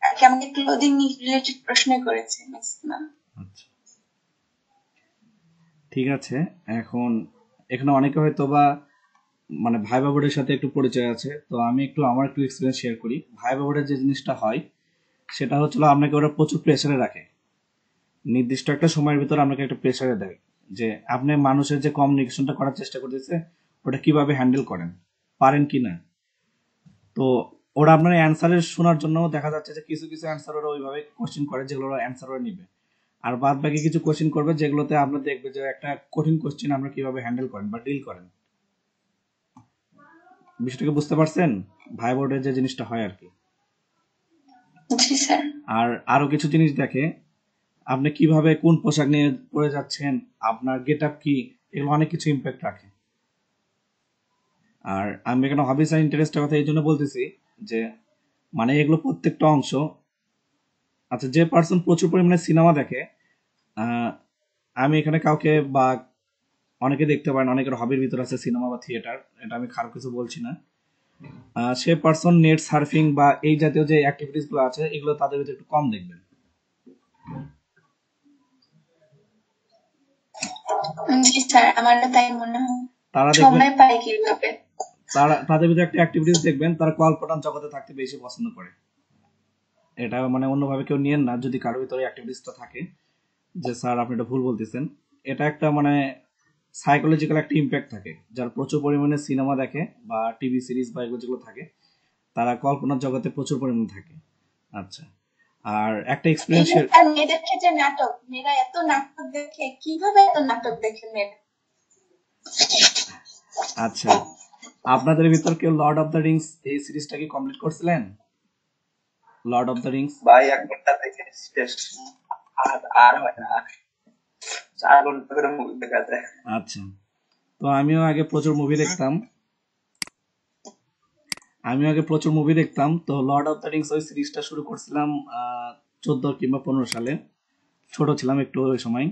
B: আর কি আমাকে ক্লোদিং রিলেটেড প্রশ্ন করেছে ম্যাক্সিমাম।
A: আচ্ছা, ঠিক আছে। এখন এখানে অনেকে হয়তো বা মানে ভাইবা বোর্ডের সাথে একটু পরিচয় আছে, তো আমি একটু আমার একটু এক্সপিরিয়েন্স শেয়ার করি। ভাইবা বোর্ডের যে জিনিসটা হয় সেটা হচ্ছিল আপনাকে ওরা প্রচুর প্রেসারে রাখে, নির্দিষ্ট একটা সময়ের ভিতর আপনাকে একটা প্রেসারে দেয় যে আপনি মানুষের যে কমিউনিকেশনটা করার চেষ্টা করতেছে ওটা কিভাবে হ্যান্ডেল করেন, পারেন কি না। তো ওরা আপনার অ্যান্সারের শোনার জন্য দেখা যাচ্ছে যে কিছু কিছু অ্যান্সার ওরা ওইভাবে কোশ্চেন করে যেগুলো ওরা অ্যান্সার ওরা নিবে, আর বাদ বাকি কিছু কোশ্চেন করবে যেগুলোতে আপনার দেখবে যে একটা কঠিন কোশ্চেন আমরা কিভাবে হ্যান্ডেল করেন বা ডিল করেন। বিষয়টাকে বুঝতে পারছেন? ভাই বোর্ডের যে জিনিসটা হয় আর কি।
B: জি স্যার।
A: আর আরো কিছু জিনিস দেখে, আপনি কিভাবে কোন পোশাক নিয়ে পরে যাচ্ছেন, আপনার গেট আপ কি, এগুলো অনেক কিছু ইম্প্যাক্ট রাখে। আর আমি এখানে হবিস আর ইন্টারেস্টের কথা এই জন্য বলতেছি যে মানে এগুলো প্রত্যেকটা অংশ। আচ্ছা, যে পার্সন প্রচুর পরিমাণে সিনেমা দেখে, আহ, আমি এখানে কাউকে বা অনেকে দেখতে পারেন অনেকের হবির ভিতর আছে সিনেমা বা থিয়েটার, এটা আমি খারাপ কিছু বলছি না। সে পার্সন নেট সার্ফিং বা এই জাতীয় যে অ্যাক্টিভিটিস গুলো আছে এগুলো তাদের ভিতরে একটু কম দেখবেন।
B: জি স্যার, আমারও তাই মনে হয়।
A: তারা দেখবেন
B: সময় পাই কিভাবে?
A: তাদের ভিতরে একটা অ্যাক্টিভিটিস দেখবেন, তারা কল্পনার জগতে থাকতে বেশি পছন্দ করে। এটা মানে অন্যভাবে কেউ নিয়েন না যদি কারোর ভিতরে অ্যাক্টিভিটিসটা থাকে যে স্যার আপনি এটা ভুল বলতেছেন। এটা একটা মানে সাইকোলজিক্যাল একটা ইম্প্যাক্ট থাকে, যার প্রচুর পরিমাণে সিনেমা দেখে বা টিভি সিরিজ বা এগুলো যেগুলো থাকে তারা কল্পনার জগতে প্রচুর পরিমাণে থাকে। আচ্ছা, আর একটা
B: এই
A: এক্সপিরিয়েন্স
B: যে স্যার মেয়েদের ক্ষেত্রে নাটক, মেয়েরা এত নাটক দেখে, কিভাবে এত নাটক দেখে মেয়েরা?
A: আচ্ছা, আপনাদের ভিতর কেউ লর্ড অফ দ্য রিংস এই সিরিজটা কি কমপ্লিট করছিলেন? লর্ড অফ দ্য রিংস
C: ভাই 1 ঘন্টা থেকে শেষ, আর হয় না, 4 ঘন্টা করে মুভি দেখা যায়।
A: আচ্ছা, তো আমিও আগে প্রচুর মুভি দেখতাম। তো লর্ড অফ দ্য রিংস ওই সিরিজটা শুরু করছিলাম 14 কিংবা 15 সালে, ছোট ছিলাম একটু ওই সময়।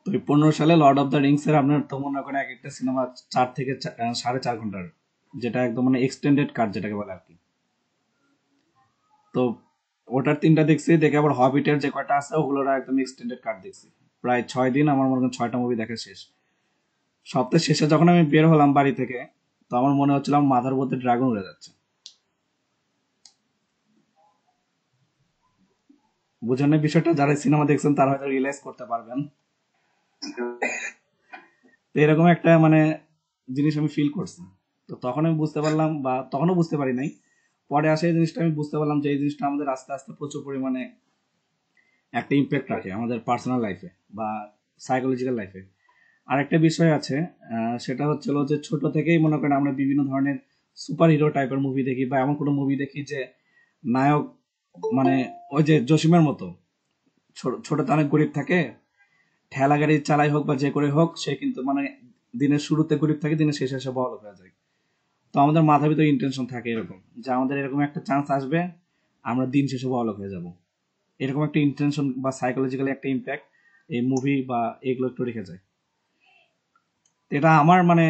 A: তো ওই 15 সালে লর্ড অফ দ্য রিংস এর আপনার তো মনে করেন এক একটা সিনেমা 4 থেকে 4.5 ঘন্টার, যেটা একদম মানে এক্সটেন্ডেড কাট যেটাকে বলে আর কি। তো ওটার 3টা দেখছি, দেখে আবার হবিটের যে কয়টা আছে ওগুলোর একদম এক্সটেন্ডেড কাট দেখছি। প্রায় 6 দিন আমার মনে হয় 6টা মুভি দেখা শেষ। সপ্তাহের শেষে যখন আমি বের হলাম বাড়ি থেকে, তো আমার মনে হচ্ছিল আমার মাথার মধ্যে ড্রাগন উড়ে যাচ্ছে। বুঝেন না বিষয়টা? যারা সিনেমা দেখছেন তারা হয়তো রিয়েলাইজ করতে পারবেন। তো এরকম একটা মানে জিনিস আমি ফিল করছি। তো তখন আমি বুঝতে পারলাম, বা তখনও বুঝতে পারি নাই, পরে আসে এই জিনিসটা আমি বুঝতে পারলাম যে এই জিনিসটা আমাদের আস্তে আস্তে প্রচুর পরিমাণে একটা ইম্প্যাক্ট রাখে আমাদের পার্সোনাল লাইফে বা সাইকোলজিক্যাল লাইফে। আরেকটা বিষয় আছে, সেটা হচ্ছিল যে ছোট থেকেই মনে করেন আমরা বিভিন্ন ধরনের সুপার হিরো টাইপের মুভি দেখি, বা এমন কোনো মুভি দেখি যে নায়ক মানে ওই যে জসিমের মতো ছোটতে অনেক গরিব থাকে, ঠেলা গাড়ি চালাই হোক বা যে করে হোক, সে কিন্তু মানে দিনের শুরুতে গরিব থাকে, দিনের শেষে এসে বড়লোক হয়ে যায়। তো আমাদের মাথার ভিতরে ইন্টেনশন থাকে এরকম যে আমাদের এরকম একটা চান্স আসবে, আমরা দিন শেষে বড়লোক হয়ে যাব। এরকম একটা ইন্টেনশন বা সাইকোলজিক্যালি একটা ইম্প্যাক্ট এই মুভি বা এগুলো একটু রেখে যায়। এটা আমার মানে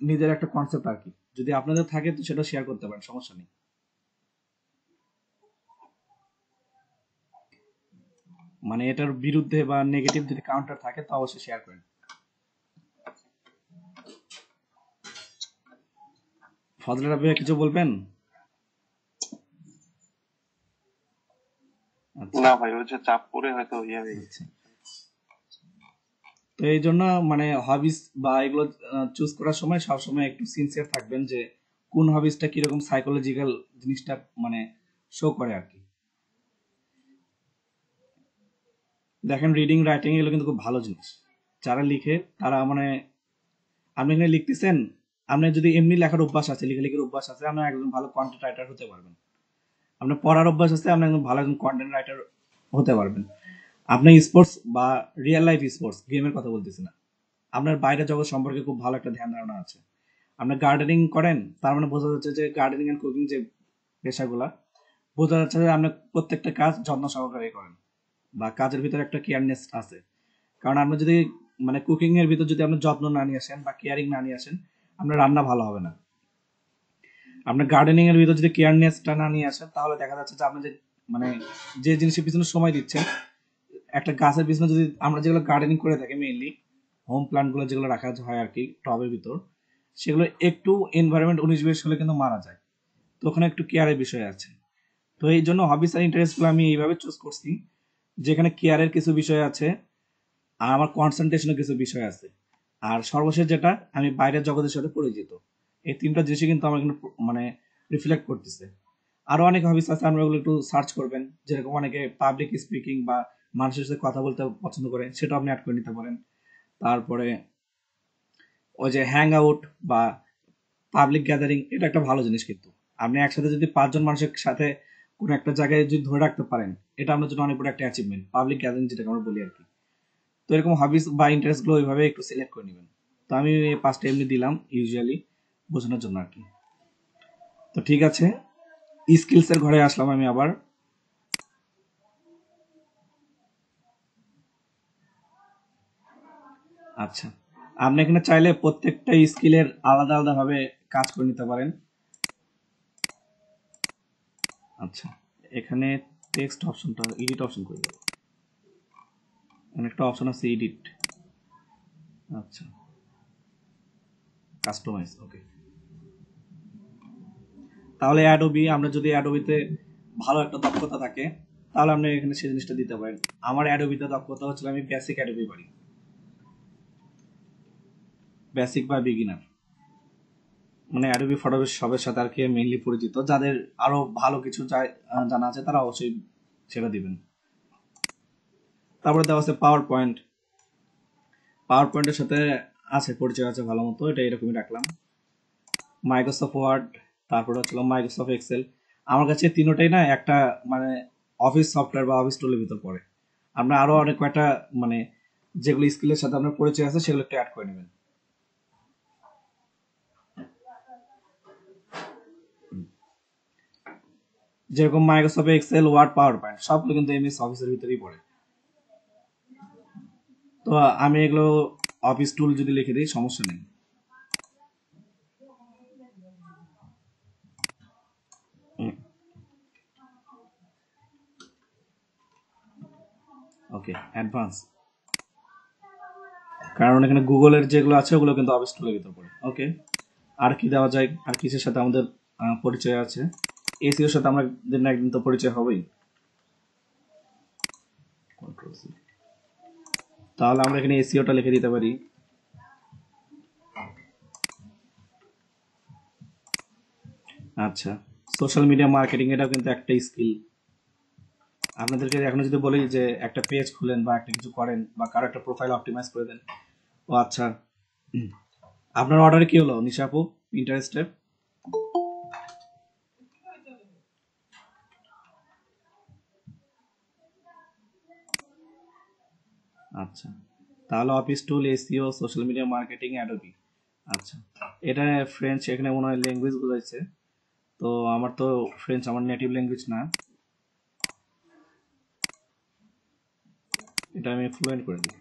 A: নিজের একটা কনসেপ্ট আর কি, যদি আপনাদের থাকে তো সেটা শেয়ার করতে পারেন, সমস্যা নেই। মানে এটার বিরুদ্ধে বা নেগেটিভ যদি কাউন্টার থাকে তো অবশ্যই শেয়ার করেন। ফজলে রাব্বি ভাই কিছু বলবেন? আচ্ছা
E: না ভাই, ওই যে চাপ পড়ে হয়তো ইয়ে হয়ে গেছে।
A: আচ্ছা। তো এই জন্য মানে হবিস বা এগুলো চুজ করার সময় সবসময় একটু সিনসিয়ার থাকবেন যে কোন হবিসটা কিরকম সাইকোলজিক্যাল জিনিসটা মানে শো করে আর কি। দেখেন রিডিং রাইটিং এগুলো কিন্তু খুব ভালো জিনিস। যারা লিখে তারা মানে, আপনি এখানে লিখতেছেন, আপনার যদি এমনি লেখার অভ্যাস আছে, লেখালেখির অভ্যাস আছে, আপনি একজন ভালো কন্টেন্ট রাইটার হতে পারবেন। আপনার পড়ার অভ্যাস আছে, আপনি একজন ভালো একজন কন্টেন্ট রাইটার হতে পারবেন। আপনি স্পোর্টস বা রিয়েল লাইফ স্পোর্টস গেমের কথা বলতেছি না, আপনার বাইরের জগৎ সম্পর্কে খুব ভালো একটা ধ্যান ধারণা আছে। আপনি গার্ডেনিং করেন, তার মানে বোঝা যাচ্ছে যে গার্ডেনিং এন্ড কুকিং যে পেশাগুলা, বোঝা যাচ্ছে যে আপনি প্রত্যেকটা কাজ যত্ন সহকারে করেন বা কাজের ভিতরে একটা কেয়ারনেস আছে। কারণ আপনি যদি মানে কুকিং এর ভিতর যদি আপনি যত্ন না নিয়ে আসেন বা কেয়ারিং না নিয়ে আসেন, আপনার রান্না ভালো হবে না। আপনার গার্ডেনিং এর ভিতর যদি কেয়ারনেসটা না নিয়ে আসেন, তাহলে দেখা যাচ্ছে যে আপনি যে মানে যে জিনিসের পিছনে সময় দিচ্ছেন, একটা গাছের পিছনে যদি আমরা যেগুলো গার্ডেনিং করে থাকি মেইনলি হোম প্লান্ট গুলো যেগুলো রাখা হয় আর কি টবের ভিতর, সেগুলো একটু এনভায়রনমেন্ট 19-20 হলে কিন্তু মারা যায়। তো ওখানে একটু কেয়ারের বিষয় আছে। তো এই জন্য হবিস আর ইন্টারেস্ট গুলো আমি এইভাবে চুজ করছি, যেখানে কেয়ারের কিছু বিষয় আছে আর আমার কনসেন্ট্রেশনের কিছু বিষয় আছে, আর সর্বশেষ যেটা আমি বাইরের জগতের সাথে পরিচিত। এই তিনটা জিনিসই কিন্তু আমার কিন্তু মানে রিফ্লেক্ট করতেছে। আরো অনেক হবিস আছে, আপনারা ওগুলো একটু সার্চ করবেন, যেরকম অনেকে পাবলিক স্পিকিং বা মানুষের সাথে কথা বলতে পছন্দ করে, সেটা আপনি অ্যাড করে নিতে পারেন। তারপরে ওই যে হ্যাং আউট বা পাবলিক গ্যাদারিং, এটা একটা ভালো জিনিস। কিন্তু আপনি একসাথে যদি 5 জন মানুষের সাথে কোনো একটা জায়গায় যদি ধরে রাখতে পারেন, এটা আপনার জন্য অনেক বড় একটা অ্যাচিভমেন্ট, পাবলিক গ্যাদারিং যেটাকে আমরা বলি আর কি। তো এরকম হবিস বা ইন্টারেস্ট গুলো ওইভাবে একটু সিলেক্ট করে নেবেন। তো আমি এই 5টা এমনি দিলাম ইউজুয়ালি বোঝানোর জন্য আর কি। তো ঠিক আছে, স্কিলস এর ঘরে আসলাম আমি আবার। আচ্ছা, আপনি এখানে চাইলে প্রত্যেকটা স্কিলের আলাদা আলাদা ভাবে কাজ করে নিতে পারেন। আচ্ছা, এখানে টেক্সট অপশনটা এডিট অপশন করে দেবো, এখানে একটা অপশন আছে এডিট। আচ্ছা, কাস্টমাইজ, ওকে। তাহলে অ্যাডোবি, আমরা যদি অ্যাডোবিতে ভালো একটা দক্ষতা থাকে, তাহলে আপনি এখানে সেই জিনিসটা দিতে পারেন। আমার অ্যাডোবিতে দক্ষতা হচ্ছে আমি বেসিক অ্যাডোবি পারি, বেসিক বা বিগিনার। মানে অ্যাডোবি ফটোশপের সাথে আর কি মেইনলি পরিচিত। যাদের আরো ভালো কিছু জানা আছে তারা অবশ্যই সেটা দিবেন। তারপরে দেওয়া আছে পাওয়ার পয়েন্ট, পাওয়ার পয়েন্টের সাথে আছে পরিচয় আছে ভালো মতো, এটা এরকমই রাখলাম। মাইক্রোসফট ওয়ার্ড, তারপরে হচ্ছিল মাইক্রোসফট এক্সেল। আমার কাছে তিনোটাই না একটা মানে অফিস সফটওয়্যার বা অফিস টুলের ভিতর পড়ে। আমরা আরো অনেক কয়টা মানে যেগুলো স্কিলের সাথে আপনার পরিচয় আছে সেগুলো একটু অ্যাড করে নেবেন। যেরকম Microsoft Excel, Word, PowerPoint সবগুলো কিন্তু এমএস অফিসের ভিতরেই পড়ে। তো আমি এগুলো অফিস টুল যদি লিখে দিই সমস্যা নেই। ওকে, অ্যাডভান্স, কারণ এখানে গুগলের যেগুলো আছে ওগুলো কিন্তু অফিস টুলের ভিতর পড়ে। ওকে, আর কি দেওয়া যায়, আর কিসের সাথে আমাদের পরিচয় আছে? এসিওর সাথে আমাদের না একদিন তো পরিচয় হবেই। Control C। তাহলে আমরা এখানে এসিওটা লিখে দিতে পারি। আচ্ছা, সোশ্যাল মিডিয়া মার্কেটিং এটাও কিন্তু একটা স্কিল। আপনাদেরকে এখন যদি বলি যে একটা পেজ খুলেন বা একটা কিছু করেন বা কারো একটা প্রোফাইল অপটিমাইজ করে দেন। ও আচ্ছা, আপনার অর্ডারে কি হলো নিশা আপু? ইন্টারেস্টেড? আচ্ছা, তাহলে office tool, SEO, social media marketing, Adobe. আচ্ছা, এটা ফ্রেঞ্চ, এখানে মনে হয় ল্যাঙ্গুয়েজ বোঝাইছে। তো আমার তো ফ্রেঞ্চ আমার নেটিভ ল্যাঙ্গুয়েজ না, এটা আমি ফ্লুয়েন্ট করে দিই।